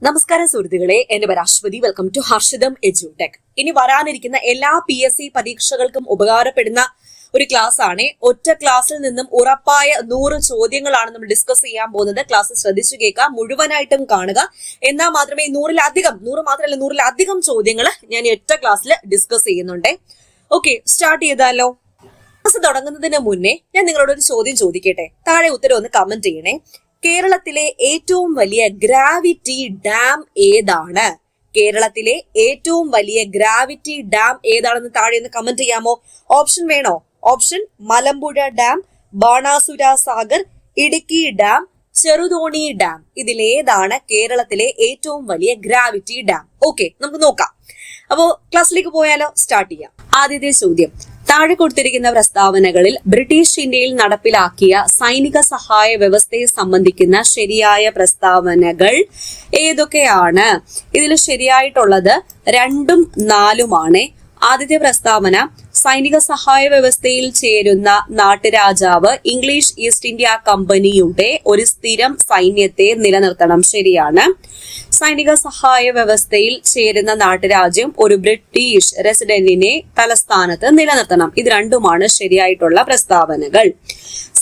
നമസ്കാരം സുഹൃത്തുക്കളെ, എന്റെ പേര് Ashwathi. Welcome to Harshitham edutech. ഇനി വരാനിരിക്കുന്ന എല്ലാ PSC പരീക്ഷകൾക്കും ഉപകാരപ്പെടുന്ന ഒരു ക്ലാസ് ആണ്. ഒറ്റ ക്ലാസ്സിൽ നിന്നും ഉറപ്പായ 100 ചോദ്യങ്ങളാണ് നമ്മൾ ഡിസ്കസ് ചെയ്യാൻ പോകുന്നത്. ക്ലാസ് ശ്രദ്ധിച്ചു കേൾക്കുക, മുഴുവനായിട്ടും കാണുക. എന്നാൽ മാത്രമേ 100 ചോദ്യങ്ങൾ ഞാൻ ഒറ്റ ക്ലാസ്സിൽ ഡിസ്കസ് ചെയ്യുന്നുണ്ട്. ഓക്കെ, സ്റ്റാർട്ട് ചെയ്താലോ? ക്ലാസ് തുടങ്ങുന്നതിന് മുന്നേ ഞാൻ നിങ്ങളോട് ഒരു ചോദ്യം ചോദിക്കട്ടെ. താഴെ ഉത്തരം ഒന്ന് കമന്റ് ചെയ്യണേ. കേരളത്തിലെ ഏറ്റവും വലിയ ഗ്രാവിറ്റി ഡാം ഏതാണ്? കേരളത്തിലെ ഏറ്റവും വലിയ ഗ്രാവിറ്റി ഡാം ഏതാണെന്ന് താഴെ ഒന്ന് കമന്റ് ചെയ്യാമോ? ഓപ്ഷൻ വേണോ? Option: Malampuzha dam, Banasura Sagar, Idukki dam, Cheruthoni dam. ഇതിലേതാണ് കേരളത്തിലെ ഏറ്റവും വലിയ ഗ്രാവിറ്റി ഡാം? ഓക്കെ, നമുക്ക് നോക്കാം. അപ്പോ ക്ലാസ്സിലേക്ക് പോയാലോ? സ്റ്റാർട്ട് ചെയ്യാം. ആദ്യത്തെ ചോദ്യം: താഴെ കൊടുത്തിരിക്കുന്ന പ്രസ്താവനകളിൽ ബ്രിട്ടീഷ് ഇന്ത്യയിൽ നടപ്പിലാക്കിയ സൈനിക സഹായ വ്യവസ്ഥയെ സംബന്ധിക്കുന്ന ശരിയായ പ്രസ്താവനകൾ ഏതൊക്കെയാണ്? ഇതിൽ ശരിയായിട്ടുള്ളത് 2ഉം 4ഉമാണ്. ആദ്യത്തെ പ്രസ്താവന: സൈനിക സഹായ വ്യവസ്ഥയിൽ ചേരുന്ന നാട്ടുരാജാവ് ഇംഗ്ലീഷ് ഈസ്റ്റ് ഇന്ത്യ കമ്പനിയുടെ ഒരു സ്ഥിരം സൈന്യത്തെ നിലനിർത്തണം. ശരിയാണ്. സൈനിക സഹായ വ്യവസ്ഥയിൽ ചേരുന്ന നാട്ടുരാജ്യം ഒരു ബ്രിട്ടീഷ് റെസിഡന്റിനെ തലസ്ഥാനത്ത് നിലനിർത്തണം. ഇത് രണ്ടുമാണ് ശരിയായിട്ടുള്ള പ്രസ്താവനകൾ.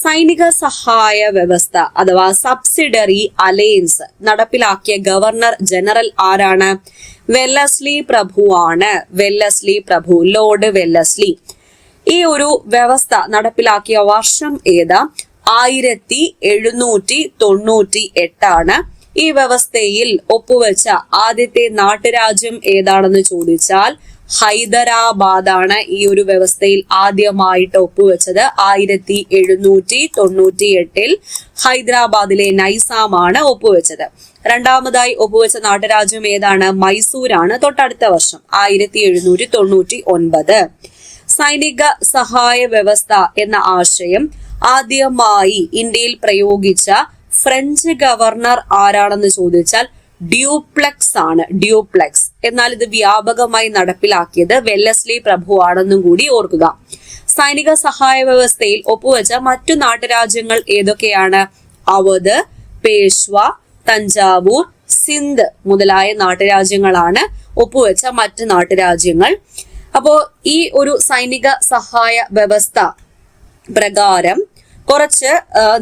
സൈനിക സഹായ വ്യവസ്ഥ അഥവാ സബ്സിഡറി അലയൻസ് നടപ്പിലാക്കിയ ഗവർണർ ജനറൽ ആരാണ്? വെല്ലസ്ലി പ്രഭുവാണ്. വെല്ലസ്ലി പ്രഭു, ലോർഡ് വെല്ലസ്ലി. ഈ ഒരു വ്യവസ്ഥ നടപ്പിലാക്കിയ വർഷം ഏതാ? 1798 ആണ്. ഈ വ്യവസ്ഥയിൽ ഒപ്പുവെച്ച ആദ്യത്തെ നാട്ടുരാജ്യം ഏതാണെന്ന് ചോദിച്ചാൽ ഹൈദരാബാദാണ്. ഈ ഒരു വ്യവസ്ഥയിൽ ആദ്യമായിട്ട് ഒപ്പുവെച്ചത് 1798 ഹൈദരാബാദിലെ നൈസാമാണ് ഒപ്പുവെച്ചത്. രണ്ടാമതായി ഒപ്പുവെച്ച നാട്ടുരാജ്യം ഏതാണ്? മൈസൂരാണ്. തൊട്ടടുത്ത വർഷം 1799. സൈനിക സഹായ വ്യവസ്ഥ എന്ന ആശയം ആദ്യമായി ഇന്ത്യയിൽ പ്രയോഗിച്ച ഫ്രഞ്ച് ഗവർണർ ആരാണെന്ന് ചോദിച്ചാൽ ഡ്യൂപ്ലെക്സ് ആണ്. ഡ്യൂപ്ലെക്സ്. എന്നാൽ ഇത് വ്യാപകമായി നടപ്പിലാക്കിയത് വെല്ലസ്ലി പ്രഭു ആണെന്നും കൂടി ഓർക്കുക. സൈനിക സഹായ വ്യവസ്ഥയിൽ ഒപ്പുവെച്ച മറ്റു നാട്ടുരാജ്യങ്ങൾ ഏതൊക്കെയാണ്? അവധ്, പേഷ്വ, തഞ്ചാവൂർ, സിന്ധ് മുതലായ നാട്ടുരാജ്യങ്ങളാണ് ഒപ്പുവെച്ച മറ്റു നാട്ടുരാജ്യങ്ങൾ. അപ്പോ ഈ ഒരു സൈനിക സഹായ വ്യവസ്ഥ പ്രകാരം കുറച്ച്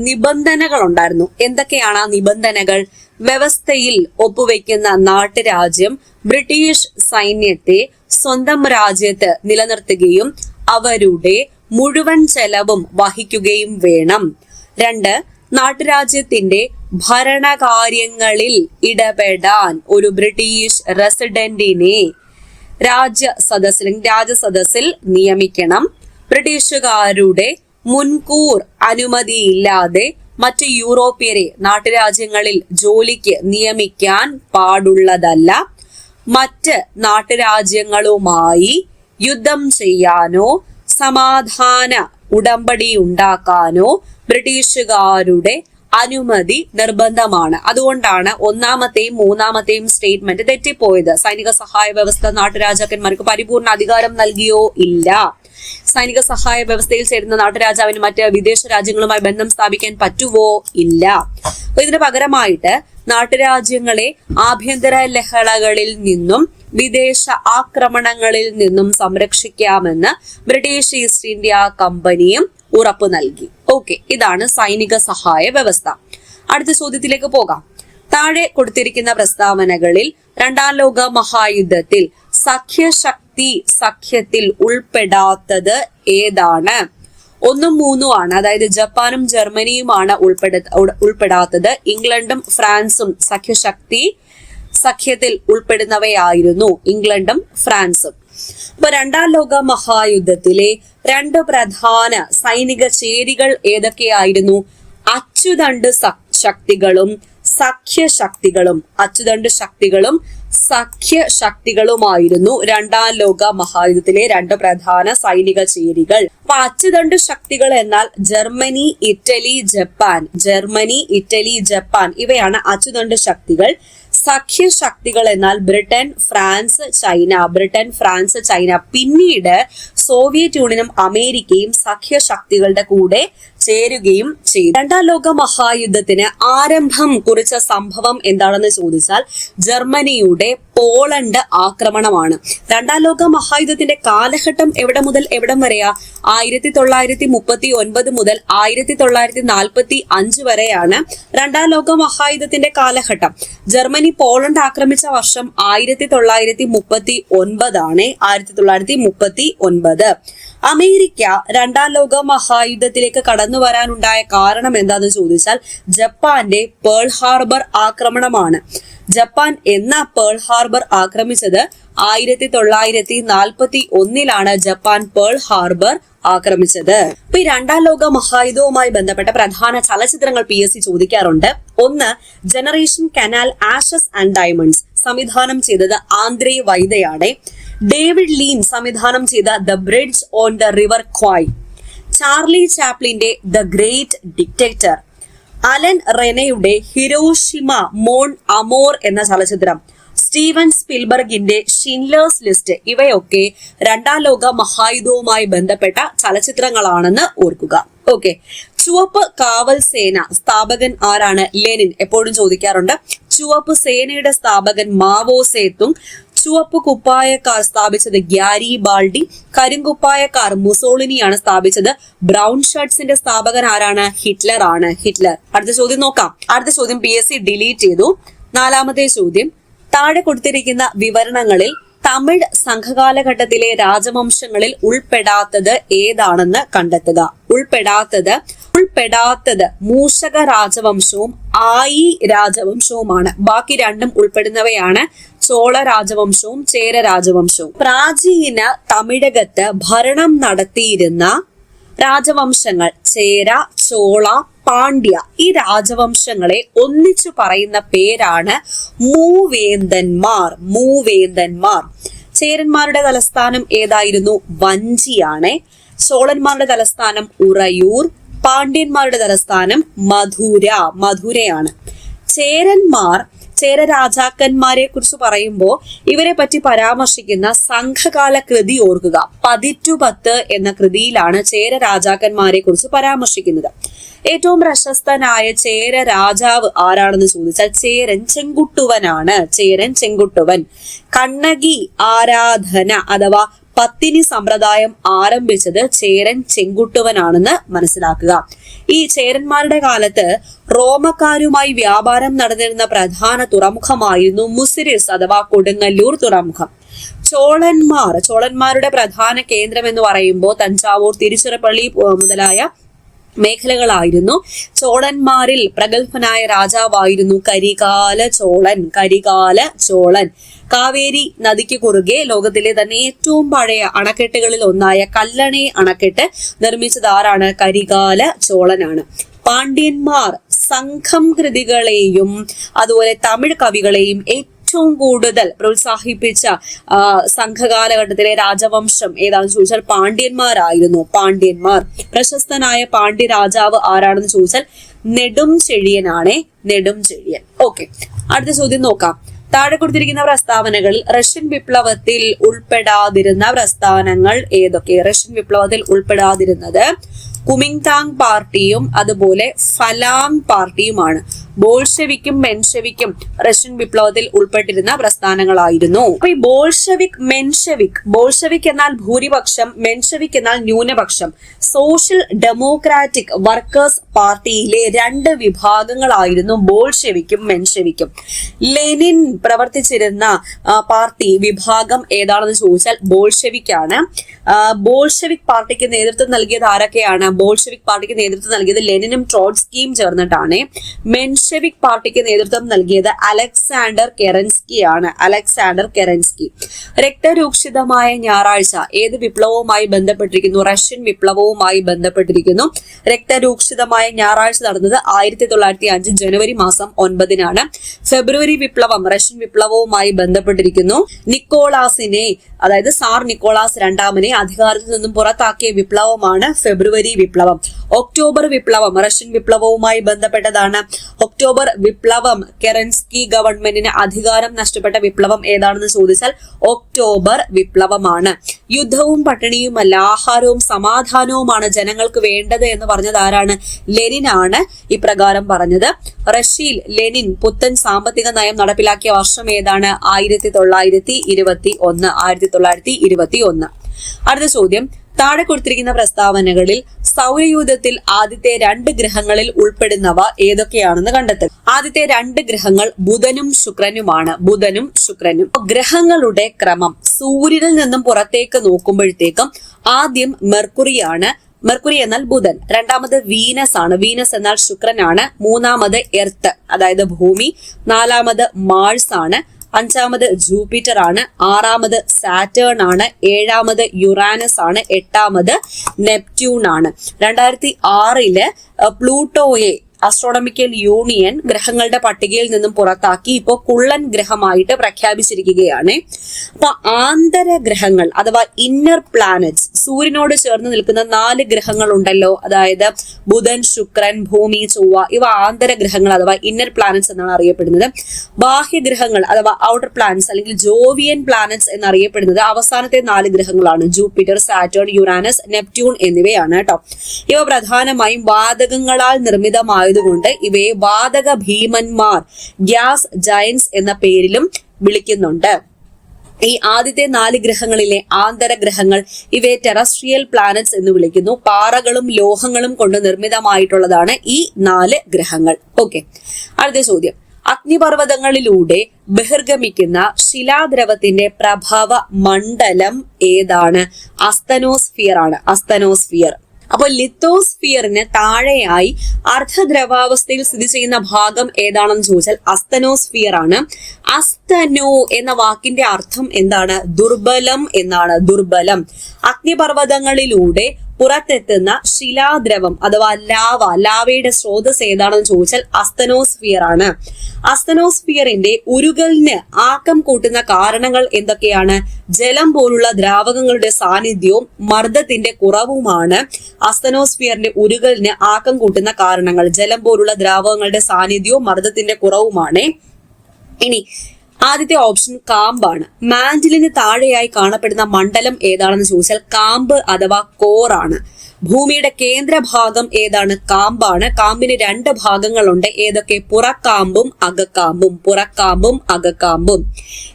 നിബന്ധനകൾ ഉണ്ടായിരുന്നു. എന്തൊക്കെയാണ് ആ നിബന്ധനകൾ? വ്യവസ്ഥയിൽ ഒപ്പുവെക്കുന്ന നാട്ടുരാജ്യം ബ്രിട്ടീഷ് സൈന്യത്തെ സ്വന്തം രാജ്യത്ത് നിലനിർത്തുകയും അവരുടെ മുഴുവൻ ചെലവും വഹിക്കുകയും വേണം. 2, നാട്ടുരാജ്യത്തിന്റെ ഭരണകാര്യങ്ങളിൽ ഇടപെടാൻ ഒരു ബ്രിട്ടീഷ് റെസിഡന്റിനെ രാജസദസ്സിൽ നിയമിക്കണം. ബ്രിട്ടീഷുകാരുടെ മുൻകൂർ അനുമതിയില്ലാതെ മറ്റ് യൂറോപ്യരെ നാട്ടുരാജ്യങ്ങളിൽ ജോലിക്ക് നിയമിക്കാൻ പാടുള്ളതല്ല. മറ്റ് നാട്ടുരാജ്യങ്ങളുമായി യുദ്ധം ചെയ്യാനോ സമാധാന ഉടമ്പടി ഉണ്ടാക്കാനോ ബ്രിട്ടീഷുകാരുടെ അനുമതി നിർബന്ധമാണ്. അതുകൊണ്ടാണ് 1ാമത്തെയും 3ാമത്തെയും സ്റ്റേറ്റ്മെന്റ് തെറ്റിപ്പോയത്. സൈനിക സഹായ വ്യവസ്ഥ നാട്ടുരാജാക്കന്മാർക്ക് പരിപൂർണ അധികാരം നൽകിയോ? ഇല്ല. സൈനിക സഹായ വ്യവസ്ഥയിൽ ചേരുന്ന നാട്ടുരാജാവിന് മറ്റ് വിദേശ രാജ്യങ്ങളുമായി ബന്ധം സ്ഥാപിക്കാൻ പറ്റുവോ? ഇല്ല. ഇതിന് പകരമായിട്ട് നാട്ടുരാജ്യങ്ങളെ ആഭ്യന്തര ലഹളകളിൽ നിന്നും വിദേശ ആക്രമണങ്ങളിൽ നിന്നും സംരക്ഷിക്കാമെന്ന് ബ്രിട്ടീഷ് ഈസ്റ്റ് ഇന്ത്യ കമ്പനിയും ഉറപ്പു നൽകി. ഓക്കെ, ഇതാണ് സൈനിക സഹായ വ്യവസ്ഥ. അടുത്ത ചോദ്യത്തിലേക്ക് പോകാം. താഴെ കൊടുത്തിരിക്കുന്ന പ്രസ്താവനകളിൽ 2ാം ലോക മഹായുദ്ധത്തിൽ സഖ്യത്തിൽ ഉൾപ്പെടാത്തത് ഏതാണ്? 1ഉം 3ഉം ആണ്. അതായത് ജപ്പാനും ജർമ്മനിയുമാണ് ഉൾപ്പെടാത്തത്. ഇംഗ്ലണ്ടും ഫ്രാൻസും സഖ്യത്തിൽ ഉൾപ്പെടുന്നവയായിരുന്നു. ഇംഗ്ലണ്ടും ഫ്രാൻസും. അപ്പൊ 2ാം ലോക മഹായുദ്ധത്തിലെ 2 പ്രധാന സൈനിക ചേരികൾ ഏതൊക്കെയായിരുന്നു? അച്ചുതണ്ട് ശക്തികളും സഖ്യശക്തികളും. അച്ചുതണ്ട് ശക്തികളും സഖ്യശക്തികളുമായിരുന്നു 2ാം ലോക മഹായുദ്ധത്തിലെ 2 പ്രധാന സൈനിക ചേരികൾ. അപ്പൊ അച്ചുതണ്ട് ശക്തികൾ എന്നാൽ ജർമ്മനി, ഇറ്റലി, ജപ്പാൻ ഇവയാണ് അച്ചുതണ്ട് ശക്തികൾ. സഖ്യശക്തികൾ എന്നാൽ ബ്രിട്ടൻ, ഫ്രാൻസ്, ചൈന. പിന്നീട് സോവിയറ്റ് യൂണിയനും അമേരിക്കയും സഖ്യശക്തികളുടെ കൂടെ ചേരുകയും ചെയ്തു. രണ്ടാം ലോക മഹായുദ്ധത്തിന് ആരംഭം കുറിച്ച സംഭവം എന്താണെന്ന് ചോദിച്ചാൽ ജർമ്മനിയുടെ പോളണ്ട് ആക്രമണമാണ്. രണ്ടാം ലോക മഹായുദ്ധത്തിന്റെ കാലഘട്ടം എവിടെ മുതൽ എവിടം വരെയാ? 1939 മുതൽ 1945 വരെയാണ് രണ്ടാം ലോക മഹായുദ്ധത്തിന്റെ കാലഘട്ടം. ജർമ്മനി പോളണ്ട് ആക്രമിച്ച വർഷം 1939 ആണ്. 1939. അമേരിക്ക രണ്ടാം ലോക മഹായുദ്ധത്തിലേക്ക് കടന്നു വരാനുണ്ടായ കാരണം എന്താണെന്ന് ചോദിച്ചാൽ ജപ്പാന്റെ പേൾ ഹാർബർ ആക്രമണമാണ്. ജപ്പാൻ എന്ന പേൾ ഹാർബർ ആക്രമിച്ചത് 1941 ജപ്പാൻ പേൾ ഹാർബർ ആക്രമിച്ചത്. ഇപ്പൊ ഈ രണ്ടാം ലോക മഹായുദ്ധവുമായി ബന്ധപ്പെട്ട പ്രധാന ചലച്ചിത്രങ്ങൾ PSC ചോദിക്കാറുണ്ട്. ഒന്ന്, generation Kanal ashes and diamonds, സംവിധാനം ചെയ്തത് ആന്ദ്രേ വൈദയാണ്. ഡേവിഡ് ലീൻ സംവിധാനം ചെയ്ത the bridge on the river Kwai. Charlie ചാപ്ലിന്റെ ദ ഗ്രേറ്റ് ഡിക്റ്റേറ്റർ. അലൻ റെനയുടെ ഹിരോഷിമ മോൺ അമോർ എന്ന ചലച്ചിത്രം. സ്റ്റീവൻ സ്പിൽബർഗിന്റെ ഷിൻലേഴ്സ് ലിസ്റ്റ്. ഇവയൊക്കെ രണ്ടാം ലോക മഹായുദ്ധവുമായി ബന്ധപ്പെട്ട ചലച്ചിത്രങ്ങളാണെന്ന് ഓർക്കുക. ഓക്കെ. ചുവപ്പ് കാവൽ സേന സ്ഥാപകൻ ആരാണ്? ലെനിൻ. എപ്പോഴും ചോദിക്കാറുണ്ട്. ചുവപ്പ് സേനയുടെ സ്ഥാപകൻ മാവോ സേതുങ്. ചുവപ്പ് കുപ്പായക്കാർ സ്ഥാപിച്ചത് ഗ്യാരി ബാൾഡി. കരിങ്കുപ്പായക്കാർ മുസോളിനിയാണ് സ്ഥാപിച്ചത്. ബ്രൗൺ ഷർട്ട്സിന്റെ സ്ഥാപകൻ ആരാണ്? ഹിറ്റ്ലർ ആണ്. ഹിറ്റ്ലർ. അടുത്ത ചോദ്യം നോക്കാം. അടുത്ത ചോദ്യം PSC ഡിലീറ്റ് ചെയ്തു. നാലാമത്തെ ചോദ്യം, താഴെ കൊടുത്തിരിക്കുന്ന വിവരണങ്ങളിൽ തമിഴ് സംഘകാലഘട്ടത്തിലെ രാജവംശങ്ങളിൽ ഉൾപ്പെടാത്തത് ഏതാണെന്ന് കണ്ടെത്തുക. ഉൾപ്പെടാത്തത് മൂഷക രാജവംശവും ആയി രാജവംശവുമാണ്. ബാക്കി രണ്ടും ഉൾപ്പെടുന്നവയാണ് ചോള രാജവംശവും ചേര രാജവംശവും. പ്രാചീന തമിഴകത്ത് ഭരണം നടത്തിയിരുന്ന രാജവംശങ്ങൾ ചേര, ചോള, പാണ്ഡ്യ. ഈ രാജവംശങ്ങളെ ഒന്നിച്ചു പറയുന്ന പേരാണ് മൂവേന്തന്മാർ. ചേരന്മാരുടെ തലസ്ഥാനം ഏതായിരുന്നു? വഞ്ചിയാണ്. ചോളന്മാരുടെ തലസ്ഥാനം ഉറയൂർ. പാണ്ഡ്യന്മാരുടെ തലസ്ഥാനം മധുരയാണ്. ചേര രാജാക്കന്മാരെ കുറിച്ച് പറയുമ്പോൾ ഇവരെ പറ്റി പരാമർശിക്കുന്ന സംഘകാല കൃതി ഓർക്കുക. 10 എന്ന കൃതിയിലാണ് ചേര രാജാക്കന്മാരെ കുറിച്ച് പരാമർശിക്കുന്നത്. ഏറ്റവും പ്രശസ്തനായ ചേര രാജാവ് ആരാണെന്ന് ചോദിച്ചാൽ ചേരൻ ചെങ്കുട്ടുവൻ. കണ്ണകി ആരാധന അഥവാ പത്തിനി സമ്പ്രദായം ആരംഭിച്ചത് ചേരൻ ചെങ്കുട്ടുവനാണെന്ന് മനസ്സിലാക്കുക. ഈ ചേരന്മാരുടെ കാലത്ത് റോമക്കാരുമായി വ്യാപാരം നടന്നിരുന്ന പ്രധാന തുറമുഖമായിരുന്നു മുസിരിസ് അഥവാ കൊടുങ്ങല്ലൂർ തുറമുഖം. ചോളന്മാരുടെ പ്രധാന കേന്ദ്രം എന്ന് പറയുമ്പോൾ തഞ്ചാവൂർ, തിരുച്ചിറപ്പള്ളി മുതലായ മേഖലകളായിരുന്നു. ചോളന്മാരിൽ പ്രഗത്ഭനായ രാജാവായിരുന്നു കരികാല ചോളൻ. കാവേരി നദിക്ക് കുറുകെ ലോകത്തിലെ തന്നെ ഏറ്റവും പഴയ അണക്കെട്ടുകളിൽ ഒന്നായ കല്ലണை അണക്കെട്ട് നിർമ്മിച്ചത് ആരാണ്? കരികാല ചോളനാണ്. പാണ്ഡ്യന്മാർ സംഘം കൃതികളെയും അതുപോലെ തമിഴ് കവികളെയും ഏറ്റവും കൂടുതൽ പ്രോത്സാഹിപ്പിച്ച സംഘകാലഘട്ടത്തിലെ രാജവംശം ഏതാണെന്ന് ചോദിച്ചാൽ പാണ്ഡ്യന്മാരായിരുന്നു. പ്രശസ്തനായ പാണ്ഡ്യ രാജാവ് ആരാണെന്ന് ചോദിച്ചാൽ നെടുംചെഴിയനാണ്. ഓക്കെ. അടുത്ത ചോദ്യം നോക്കാം. താഴെ കൊടുത്തിരിക്കുന്ന പ്രസ്താവനകളിൽ റഷ്യൻ വിപ്ലവത്തിൽ ഉൾപ്പെടാതിരുന്ന പ്രസ്ഥാനങ്ങൾ ഏതൊക്കെ? റഷ്യൻ വിപ്ലവത്തിൽ ഉൾപ്പെടാതിരുന്നത് കുമിങ്താങ് പാർട്ടിയും അതുപോലെ ഫലാങ് പാർട്ടിയുമാണ്. ബോൾഷെവിക്കും മെൻഷെവിക്കും റഷ്യൻ വിപ്ലവത്തിൽ ഉൾപ്പെട്ടിരുന്ന പ്രസ്ഥാനങ്ങളായിരുന്നു. അപ്പൊ ഈ ബോൾഷെവിക് എന്നാൽ ഭൂരിപക്ഷം, മെൻഷെവിക് എന്നാൽ ന്യൂനപക്ഷം. സോഷ്യൽ ഡെമോക്രാറ്റിക് വർക്കേഴ്സ് പാർട്ടിയിലെ 2 വിഭാഗങ്ങളായിരുന്നു ബോൾഷെവിക്കും മെൻഷെവിക്കും. ലെനിൻ പ്രവർത്തിച്ചിരുന്ന പാർട്ടി വിഭാഗം ഏതാണെന്ന് ചോദിച്ചാൽ ബോൾഷെവിക് ആണ്. ബോൾഷെവിക് പാർട്ടിക്ക് നേതൃത്വം നൽകിയത് ആരൊക്കെയാണ്? ബോൾഷെവിക് പാർട്ടിക്ക് നേതൃത്വം നൽകിയത് ലെനിനും ട്രോട്സ്കിയും ചേർന്നിട്ടാണ്. മെൻഷെവിക് പാർട്ടിക്ക് നേതൃത്വം നൽകിയത് അലക്സാണ്ടർ കെറൻസ്കി. രക്തരൂക്ഷിതമായ ഞായറാഴ്ച ഏത് വിപ്ലവവുമായി ബന്ധപ്പെട്ടിരിക്കുന്നു? റഷ്യൻ വിപ്ലവവുമായി ബന്ധപ്പെട്ടിരിക്കുന്നു. രക്തരൂക്ഷിതമായ ഞായറാഴ്ച നടന്നത് 1905 ജനുവരി മാസം 9-നാണ്. ഫെബ്രുവരി വിപ്ലവം റഷ്യൻ വിപ്ലവവുമായി ബന്ധപ്പെട്ടിരിക്കുന്നു. നിക്കോളാസിനെ, അതായത് സാർ നിക്കോളാസ് രണ്ടാമനെ അധികാരത്തിൽ നിന്നും പുറത്താക്കിയ വിപ്ലവമാണ് ഫെബ്രുവരി വിപ്ലവം. ഒക്ടോബർ വിപ്ലവം റഷ്യൻ വിപ്ലവവുമായി ബന്ധപ്പെട്ടതാണ്. ഒക്ടോബർ വിപ്ലവം കെറൻസ്കി ഗവൺമെന്റിന് അധികാരം നഷ്ടപ്പെട്ട വിപ്ലവം ഏതാണെന്ന് ചോദിച്ചാൽ ഒക്ടോബർ വിപ്ലവമാണ്. യുദ്ധവും പട്ടിണിയുമല്ല, ആഹാരവും സമാധാനവുമാണ് ജനങ്ങൾക്ക് വേണ്ടത് എന്ന് പറഞ്ഞത് ആരാണ്? ലെനിനാണ് ഇപ്രകാരം പറഞ്ഞത്. റഷ്യയിൽ ലെനിൻ പുത്തൻ സാമ്പത്തിക നയം നടപ്പിലാക്കിയ വർഷം ഏതാണ്? 1921. അടുത്ത ചോദ്യം, താഴെ കൊടുത്തിരിക്കുന്ന പ്രസ്താവനകളിൽ സൗരയൂഥത്തിൽ ആദ്യത്തെ 2 ഗ്രഹങ്ങളിൽ ഉൾപ്പെടുന്നവ ഏതൊക്കെയാണെന്ന് കണ്ടെത്തുക. ആദ്യത്തെ 2 ഗ്രഹങ്ങൾ ബുധനും ശുക്രനുമാണ്. ബുധനും ശുക്രനും. ഗ്രഹങ്ങളുടെ ക്രമം സൂര്യനിൽ നിന്നും പുറത്തേക്ക് നോക്കുമ്പോഴത്തേക്കും ആദ്യം മെർക്കുറിയാണ്. മെർക്കുറി എന്നാൽ ബുധൻ. രണ്ടാമത് വീനസ് ആണ്. വീനസ് എന്നാൽ ശുക്രനാണ്. മൂന്നാമത് എർത്ത് അതായത് ഭൂമി. 4ാമത് മാഴ്സ് ആണ്. 5ാമത് ജൂപ്പിറ്റർ ആണ്. 6ാമത് സാറ്റേൺ ആണ്. 7ാമത് യുറാനസ് ആണ്. 8ാമത് നെപ്റ്റ്യൂൺ ആണ്. 2006 പ്ലൂട്ടോയെ ആസ്ട്രോണമിക്കൽ യൂണിയൻ ഗ്രഹങ്ങളുടെ പട്ടികയിൽ നിന്നും പുറത്താക്കി ഇപ്പോൾ കുള്ളൻ ഗ്രഹമായിട്ട് പ്രഖ്യാപിച്ചിരിക്കുകയാണ്. അപ്പൊ ആന്തര ഗ്രഹങ്ങൾ അഥവാ ഇന്നർ പ്ലാനറ്റ്സ്, സൂര്യനോട് ചേർന്ന് നിൽക്കുന്ന 4 ഗ്രഹങ്ങൾ ഉണ്ടല്ലോ, അതായത് ബുധൻ, ശുക്രൻ, ഭൂമി, ചൊവ്വ, ഇവ ആന്തര ഗ്രഹങ്ങൾ അഥവാ ഇന്നർ പ്ലാനറ്റ്സ് എന്നാണ് അറിയപ്പെടുന്നത്. ബാഹ്യഗ്രഹങ്ങൾ അഥവാ ഔട്ടർ പ്ലാനറ്റ്സ് അല്ലെങ്കിൽ ജോവിയൻ പ്ലാനറ്റ്സ് എന്നറിയപ്പെടുന്നത് അവസാനത്തെ 4 ഗ്രഹങ്ങളാണ്. ജൂപ്പിറ്റർ, സാറ്റേൺ, യുറാനസ്, നെപ്റ്റ്യൂൺ എന്നിവയാണ് കേട്ടോ. ഇവ പ്രധാനമായും വാതകങ്ങളാൽ നിർമ്മിതമായ കൊണ്ട് ഇവയെ വാതക ഭീമന്മാർ, ഗ്യാസ് ജയന്റ്സ് എന്ന പേരിലും വിളിക്കുന്നുണ്ട്. ഈ ആദ്യത്തെ 4 ഗ്രഹങ്ങളിലെ ആന്തര ഗ്രഹങ്ങൾ ഇവയെ ടെറസ്ട്രിയൽ പ്ലാനറ്റ്സ് എന്ന് വിളിക്കുന്നു. പാറകളും ലോഹങ്ങളും കൊണ്ട് നിർമ്മിതമായിട്ടുള്ളതാണ് ഈ 4 ഗ്രഹങ്ങൾ. ഓക്കെ, അടുത്ത ചോദ്യം, അഗ്നിപർവ്വതങ്ങളിലൂടെ ബഹിർഗമിക്കുന്ന ശിലാദ്രവത്തിന്റെ പ്രഭവ മണ്ഡലം ഏതാണ്? അസ്തനോസ്ഫിയർ ആണ്. അസ്തനോസ്ഫിയർ. അപ്പോൾ ലിത്തോസ്ഫിയറിന് താഴെയായി അർദ്ധദ്രവാവസ്ഥയിൽ സ്ഥിതി ചെയ്യുന്ന ഭാഗം ഏതാണെന്ന് ചോദിച്ചാൽ അസ്തനോസ്ഫിയർ ആണ്. അസ്തനോ എന്ന വാക്കിന്റെ അർത്ഥം എന്താണ്? ദുർബലം എന്നാണ്. ദുർബലം. അഗ്നിപർവ്വതങ്ങളിലൂടെ പുറത്തെത്തുന്ന ശിലാദ്രവം അഥവാ ലാവയുടെ സ്രോതസ് ഏതാണെന്ന് ചോദിച്ചാൽ അസ്തനോസ്ഫിയർ ആണ്. അസ്തനോസ്ഫിയറിന്റെ ഉരുകലിന് ആക്കം കൂട്ടുന്ന കാരണങ്ങൾ എന്തൊക്കെയാണ്? ജലം പോലുള്ള ദ്രാവകങ്ങളുടെ സാന്നിധ്യവും മർദ്ദത്തിന്റെ കുറവുമാണ് അസ്തനോസ്ഫിയറിന്റെ ഉരുകലിന് ആക്കം കൂട്ടുന്ന കാരണങ്ങൾ. ജലം പോലുള്ള ദ്രാവകങ്ങളുടെ സാന്നിധ്യവും മർദ്ദത്തിന്റെ കുറവുമാണ്. ഇനി ആദ്യത്തെ ഓപ്ഷൻ കാമ്പാണ്. മാന്റിലിന് താഴെയായി കാണപ്പെടുന്ന മണ്ഡലം ഏതാണെന്ന് ചോദിച്ചാൽ കാമ്പ് അഥവാ കോർ ആണ്. ഭൂമിയുടെ കേന്ദ്രഭാഗം ഏതാണ്? കാമ്പാണ്. കാമ്പിന് 2 ഭാഗങ്ങളുണ്ട്. ഏതൊക്കെ? പുറക്കാമ്പും അകക്കാമ്പും. പുറക്കാമ്പും അകക്കാമ്പും.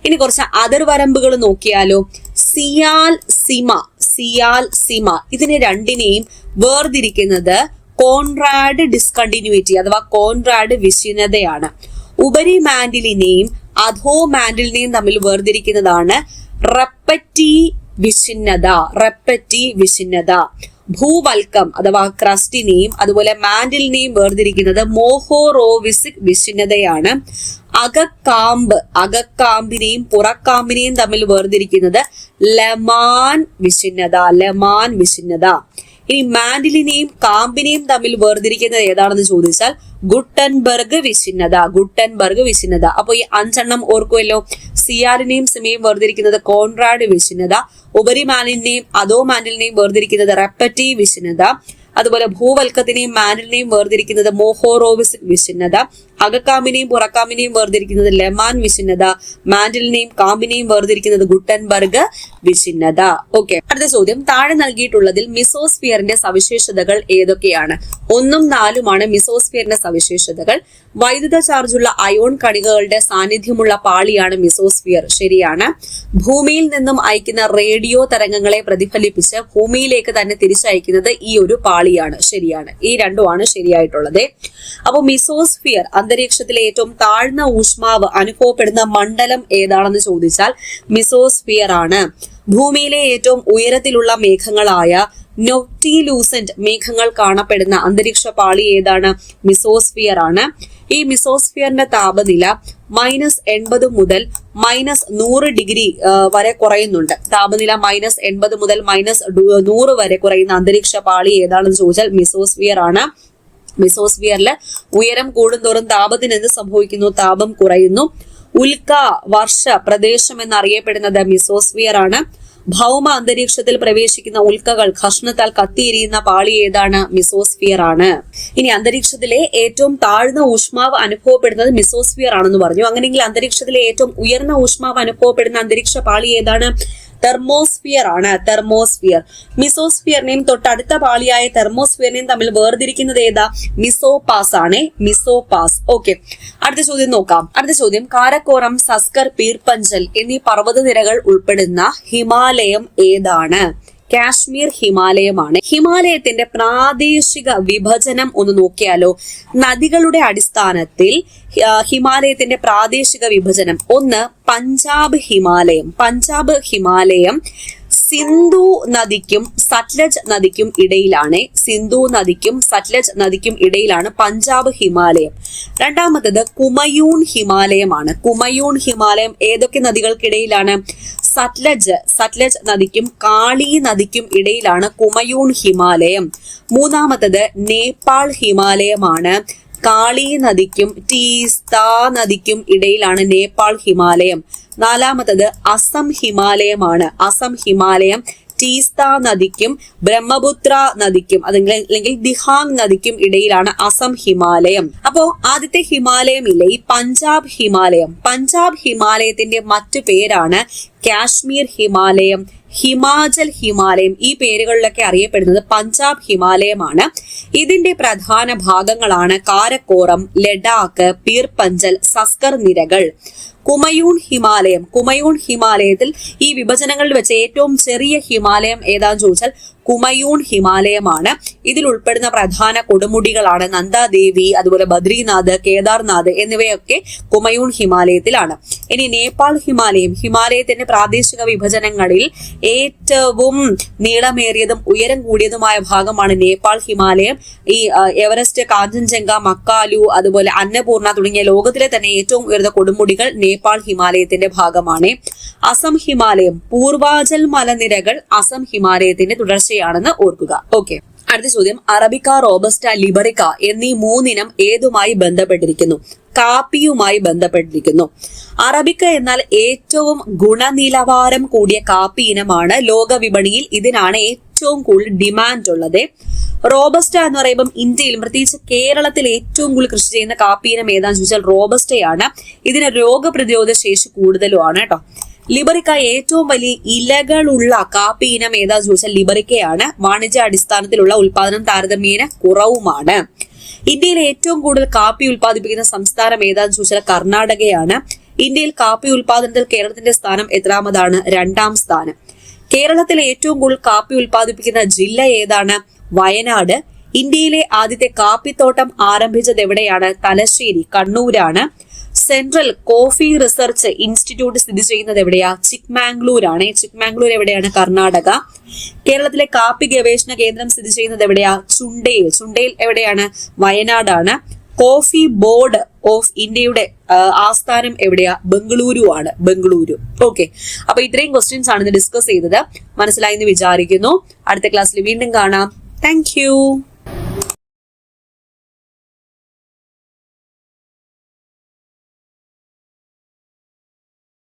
ഇനി കുറച്ച് അതിർവരമ്പുകൾ നോക്കിയാലോ. സിയാൽ സിമ ഇതിനെ രണ്ടിനെയും വേർതിരിക്കുന്നത് കോൺറാഡ് ഡിസ്കണ്ടിന്യൂറ്റി അഥവാ കോൺറാഡ് വിച്ഛിന്നതയാണ്. ഉപരി മാന്റിലിനെയും അധോ മാന്റിലിനെയും തമ്മിൽ വേർതിരിക്കുന്നതാണ് റെപ്പറ്റി വിച്ഛിന്നത. ഭൂവൽക്കം അഥവാ ക്രസ്റ്റിനെയും അതുപോലെ മാന്റിലിനെയും വേർതിരിക്കുന്നത് മോഹോറോവിസിക് വിച്ഛിന്നതയാണ്. അകക്കാമ്പിനെയും പുറക്കാമ്പിനെയും തമ്മിൽ വേർതിരിക്കുന്നത് ലെമാൻ വിച്ഛിന്നത. ഇനി മാന്റിലിനെയും കാമ്പിനെയും തമ്മിൽ വേർതിരിക്കുന്നത് ഏതാണെന്ന് ചോദിച്ചാൽ ഗുട്ടൻബർഗ് വിച്ഛിന്നത. അപ്പൊ ഈ 5 ഓർക്കുമല്ലോ. സിയാലിനെയും സിമയും വേർതിരിക്കുന്നത് കോൺറാഡ് വിച്ഛിന്നത. ഉപരി മാന്റിലിനെയും അധോ മാന്റിലിനെയും വേർതിരിക്കുന്നത് റെപ്പറ്റി വിച്ഛിന്നത. അതുപോലെ ഭൂവൽക്കത്തിനെയും മാന്റിലിനെയും വേർതിരിക്കുന്നത് മോഹോറോവിസിക് വിച്ഛിന്നത. അകക്കാമ്പിനെയും പുറക്കാമ്പിനെയും വേർതിരിക്കുന്നത് ലെമാൻ വിച്ഛിന്നത. മാന്റിലിനെയും കാമ്പിനെയും വേർതിരിക്കുന്നത് ഗുട്ടൻബർഗ് വിച്ഛിന്നത. ഓക്കെ, അടുത്ത ചോദ്യം, താഴെ നൽകിയിട്ടുള്ളതിൽ മിസോസ്ഫിയറിന്റെ സവിശേഷതകൾ ഏതൊക്കെയാണ്? 1ഉം 4ഉമാണ് മിസോസ്ഫിയറിന്റെ സവിശേഷതകൾ. വൈദ്യുത ചാർജുള്ള അയോൺ കണികകളുടെ സാന്നിധ്യമുള്ള പാളിയാണ് മിസോസ്ഫിയർ. ശരിയാണ്. ഭൂമിയിൽ നിന്നും അയക്കുന്ന റേഡിയോ തരംഗങ്ങളെ പ്രതിഫലിപ്പിച്ച് ഭൂമിയിലേക്ക് തന്നെ തിരിച്ചയക്കുന്നത് ഈ ഒരു പാളിയാണ്. ശരിയാണ്. ഈ 2ഉമാണ് ശരിയായിട്ടുള്ളത്. അപ്പൊ മിസോസ്ഫിയർ അന്തരീക്ഷത്തിലെ ഏറ്റവും താഴ്ന്ന ഊഷ്മാവ് അനുഭവപ്പെടുന്ന മണ്ഡലം ഏതാണെന്ന് ചോദിച്ചാൽ മിസോസ്ഫിയർ ആണ്. ഭൂമിയിലെ ഏറ്റവും ഉയരത്തിലുള്ള മേഘങ്ങളായ നൊക്റ്റിലൂസന്റ് മേഘങ്ങൾ കാണപ്പെടുന്ന അന്തരീക്ഷ പാളി ഏതാണ്? മിസോസ്ഫിയർ ആണ്. ഈ മിസോസ്ഫിയറിന്റെ താപനില -80 മുതൽ -100 ഡിഗ്രി വരെ കുറയുന്നുണ്ട്. താപനില -80 മുതൽ -100 വരെ കുറയുന്ന അന്തരീക്ഷ പാളി ഏതാണെന്ന് ചോദിച്ചാൽ മിസോസ്ഫിയർ ആണ്. മിസോസ്ഫിയറിൽ ഉയരം കൂടുന്തോറും താപത്തിന് എന്ത് സംഭവിക്കുന്നു? താപം കുറയുന്നു. ഉൽക്ക വർഷ പ്രദേശം എന്നറിയപ്പെടുന്നത് മിസോസ്ഫിയർ ആണ്. ഭൗമ അന്തരീക്ഷത്തിൽ പ്രവേശിക്കുന്ന ഉൽക്കകൾ ഘർഷണത്താൽ കത്തിയെരിയുന്ന പാളി ഏതാണ്? മിസോസ്ഫിയർ ആണ്. ഇനി അന്തരീക്ഷത്തിലെ ഏറ്റവും താഴ്ന്ന ഊഷ്മാവ് അനുഭവപ്പെടുന്നത് മിസോസ്ഫിയർ ആണെന്ന് പറഞ്ഞു. അങ്ങനെയെങ്കിൽ അന്തരീക്ഷത്തിലെ ഏറ്റവും ഉയർന്ന ഊഷ്മാവ് അനുഭവപ്പെടുന്ന അന്തരീക്ഷ പാളി ഏതാണ്? തെർമോസ്ഫിയർ ആണ്. തെർമോസ്ഫിയർ. മിസോസ്ഫിയറിനെയും തൊട്ടടുത്ത പാളിയായ തെർമോസ്ഫിയറിനെയും തമ്മിൽ വേർതിരിക്കുന്നത് ഏതാ? മിസോപാസ് ആണ്. മിസോപാസ്. ഓക്കെ, അടുത്ത ചോദ്യം നോക്കാം. അടുത്ത ചോദ്യം, കാരക്കോറം, സസ്കർ, പീർ പഞ്ചൽ എന്നീ പർവ്വതനിരകൾ ഉൾപ്പെടുന്ന ഹിമാലയം ഏതാണ്? കാശ്മീർ ഹിമാലയമാണ്. ഹിമാലയത്തിന്റെ പ്രാദേശിക വിഭജനം ഒന്ന് നോക്കിയാലോ. നദികളുടെ അടിസ്ഥാനത്തിൽ ഹിമാലയത്തിന്റെ പ്രാദേശിക വിഭജനം: ഒന്ന്, പഞ്ചാബ് ഹിമാലയം. പഞ്ചാബ് ഹിമാലയം സിന്ധു നദിക്കും സത്ലജ് നദിക്കും ഇടയിലാണ്. സിന്ധു നദിക്കും സത്ലജ് നദിക്കും ഇടയിലാണ് പഞ്ചാബ് ഹിമാലയം. രണ്ടാമത്തത് കുമയൂൺ ഹിമാലയമാണ്. കുമയൂൺ ഹിമാലയം ഏതൊക്കെ നദികൾക്കിടയിലാണ്? സത്ലജ് നദിക്കും കാളി നദിക്കും ഇടയിലാണ് കുമയൂൺ ഹിമാലയം. മൂന്നാമത്തത് നേപ്പാൾ ഹിമാലയമാണ്. കാളി നദിക്കും ടീസ്താ നദിക്കും ഇടയിലാണ് നേപ്പാൾ ഹിമാലയം. നാലാമത്തത് അസം ഹിമാലയമാണ്. അസം ഹിമാലയം ടീസ്താ നദിക്കും ബ്രഹ്മപുത്ര നദിക്കും അല്ലെങ്കിൽ ദിഹാങ് നദിക്കും ഇടയിലാണ് അസം ഹിമാലയം. അപ്പോ ആദ്യത്തെ ഹിമാലയം ഇല്ലേ, ഈ പഞ്ചാബ് ഹിമാലയം. പഞ്ചാബ് ഹിമാലയത്തിന്റെ മറ്റു പേരാണ് കാശ്മീർ ഹിമാലയം, ഹിമാചൽ ഹിമാലയം. ഈ പേരുകളിലൊക്കെ അറിയപ്പെടുന്നത് പഞ്ചാബ് ഹിമാലയമാണ്. ഇതിന്റെ പ്രധാന ഭാഗങ്ങളാണ് കാരക്കോറം, ലഡാക്ക്, പീർ പഞ്ചൽ, സസ്കർ നിരകൾ. കുമയൂൺ ഹിമാലയം. കുമയൂൺ ഹിമാലയത്തിൽ ഈ വിഭജനങ്ങളിൽ വെച്ച് ഏറ്റവും ചെറിയ ഹിമാലയം ഏതാന്ന് ചോദിച്ചാൽ കുമയൂൺ ഹിമാലയമാണ്. ഇതിൽ ഉൾപ്പെടുന്ന പ്രധാന കൊടുമുടികളാണ് നന്ദാദേവി, അതുപോലെ ബദ്രിനാഥ്, കേദാർനാഥ് എന്നിവയൊക്കെ കുമയൂൺ ഹിമാലയത്തിലാണ്. ഇനി നേപ്പാൾ ഹിമാലയം. ഹിമാലയത്തിന്റെ പ്രാദേശിക വിഭജനങ്ങളിൽ ഏറ്റവും നീളമേറിയതും ഉയരം കൂടിയതുമായ ഭാഗമാണ് നേപ്പാൾ ഹിമാലയം. ഈ എവറസ്റ്റ്, കാഞ്ചൻജംഗ, മക്കാലു, അതുപോലെ അന്നപൂർണ തുടങ്ങിയ ലോകത്തിലെ തന്നെ ഏറ്റവും ഉയർന്ന കൊടുമുടികൾ നേപ്പാൾ ഹിമാലയത്തിന്റെ ഭാഗമാണ്. അസം ഹിമാലയം. പൂർവാചൽ മലനിരകൾ അസം ഹിമാലയത്തിന്റെ തുടർച്ചയാണെന്ന് ഓർക്കുക. ഓക്കെ, അടുത്ത ചോദ്യം, അറബിക്ക, റോബസ്റ്റ, ലിബറിക്ക എന്നീ മൂന്നിനം ഏതുമായി ബന്ധപ്പെട്ടിരിക്കുന്നു? കാപ്പിയുമായി ബന്ധപ്പെട്ടിരിക്കുന്നു. അറബിക്ക എന്നാൽ ഏറ്റവും ഗുണനിലവാരം കൂടിയ കാപ്പി ഇനമാണ്. ലോക വിപണിയിൽ ഇതിനാണ് ഏറ്റവും കൂടുതൽ ഡിമാൻഡ് ഉള്ളത്. റോബസ്റ്റ എന്ന് പറയുമ്പോൾ ഇന്ത്യയിലും പ്രത്യേകിച്ച് കേരളത്തിൽ ഏറ്റവും കൂടുതൽ കൃഷി ചെയ്യുന്ന കാപ്പി ഇനം ഏതാന്ന് ചോദിച്ചാൽ റോബസ്റ്റയാണ്. ഇതിന് രോഗപ്രതിരോധ ശേഷി കൂടുതലുമാണ് കേട്ടോ. ലിബറിക്ക ഏറ്റവും വലിയ ഇലകളുള്ള കാപ്പി ഇനം ഏതാന്ന് ചോദിച്ചാൽ ലിബറിക്കയാണ്. വാണിജ്യ അടിസ്ഥാനത്തിലുള്ള ഉൽപാദനം താരതമ്യേന കുറവുമാണ്. ഇന്ത്യയിൽ ഏറ്റവും കൂടുതൽ കാപ്പി ഉൽപ്പാദിപ്പിക്കുന്ന സംസ്ഥാനം ഏതാന്ന് ചോദിച്ചാൽ കർണാടകയാണ്. ഇന്ത്യയിൽ കാപ്പി ഉൽപാദനത്തിൽ കേരളത്തിന്റെ സ്ഥാനം എത്രാമതാണ്? 2ാം സ്ഥാനം. കേരളത്തിലെ ഏറ്റവും കൂടുതൽ കാപ്പി ഉൽപ്പാദിപ്പിക്കുന്ന ജില്ല ഏതാണ്? വയനാട്. ഇന്ത്യയിലെ ആദ്യത്തെ കാപ്പിത്തോട്ടം ആരംഭിച്ചത് എവിടെയാണ്? തലശ്ശേരി, കണ്ണൂരാണ്. സെൻട്രൽ കോഫി റിസർച്ച് ഇൻസ്റ്റിറ്റ്യൂട്ട് സ്ഥിതി ചെയ്യുന്നത് എവിടെയാ? ചിക്മാംഗ്ലൂർ ആണ്. ചിക്മാംഗ്ലൂർ എവിടെയാണ്? കർണാടക. കേരളത്തിലെ കാപ്പി ഗവേഷണ കേന്ദ്രം സ്ഥിതി ചെയ്യുന്നത് എവിടെയാ? ചുണ്ടേൽ. ചുണ്ടേൽ എവിടെയാണ്? വയനാടാണ്. കോഫി ബോർഡ് ഓഫ് ഇന്ത്യയുടെ ആസ്ഥാനം എവിടെയാ? ബംഗളൂരു ആണ്. ബംഗളൂരു. ഓക്കെ, അപ്പൊ ഇത്രയും ക്വസ്റ്റ്യൻസ് ആണ് ഇന്ന് ഡിസ്കസ് ചെയ്തത്. മനസ്സിലായി എന്ന് വിചാരിക്കുന്നു. അടുത്ത ക്ലാസ്സിൽ വീണ്ടും കാണാം. Thank you.